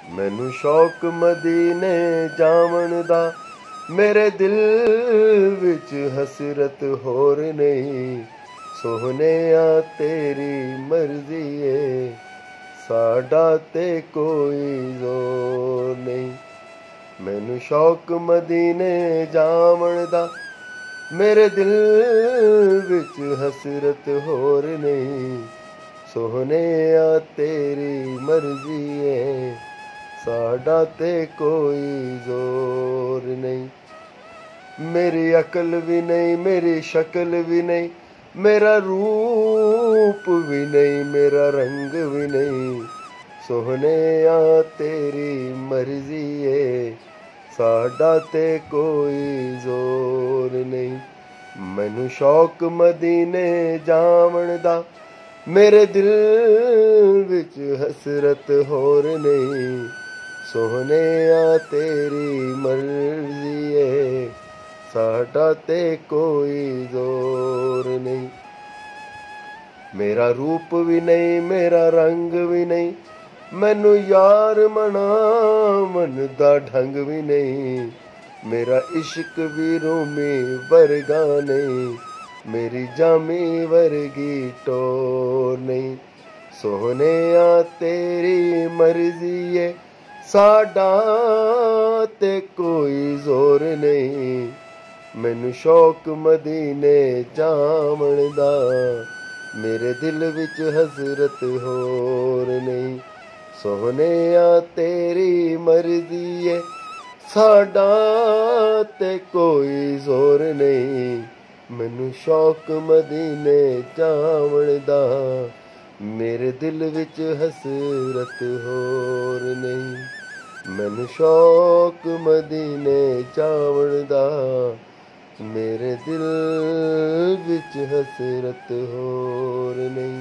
मैनू शौक मदीने जावण दा, मेरे दिल विच हसरत होर नहीं। सोहणिया तेरी मर्जी है, साडा ते कोई जोर नहीं। मैनू शौक मदीने जावण दा, मेरे दिल विच हसरत होर नहीं। सोहणिया तेरी मर्जी है, साडा ते कोई जोर नहीं। मेरी अकल भी नहीं, मेरी शक्ल भी नहीं, मेरा रूप भी नहीं, मेरा रंग भी नहीं। सोहणिया तेरी मर्जी है, साडा ते कोई जोर नहीं। मैनू शौक मदीने जावण दा, मेरे दिल विच हसरत होर नहीं। सोहणिया तेरी मर्जी है, साडा ते कोई जोर नहीं। मेरा रूप भी नहीं, मेरा रंग भी नहीं, मैनू यार मनावन दा ढंग भी नहीं। मेरा इश्क भी रूमी वर्गा नहीं, मेरी जामी वर्गी टोर नहीं। सोहणिया तेरी मर्जी है, साडा ते कोई जोर नहीं। मैनू शौक मदीने जावण दा, मेरे दिल विच हसरत होर नहीं। सोहणिया तेरी मर्जी है, साडा ते कोई जोर नहीं। मैनू शौक मदीने जावण दा, मेरे दिल विच हसरत होर नहीं। मैनू शौक मदीने जावण दा, मेरे दिल विच हसरत होर नहीं।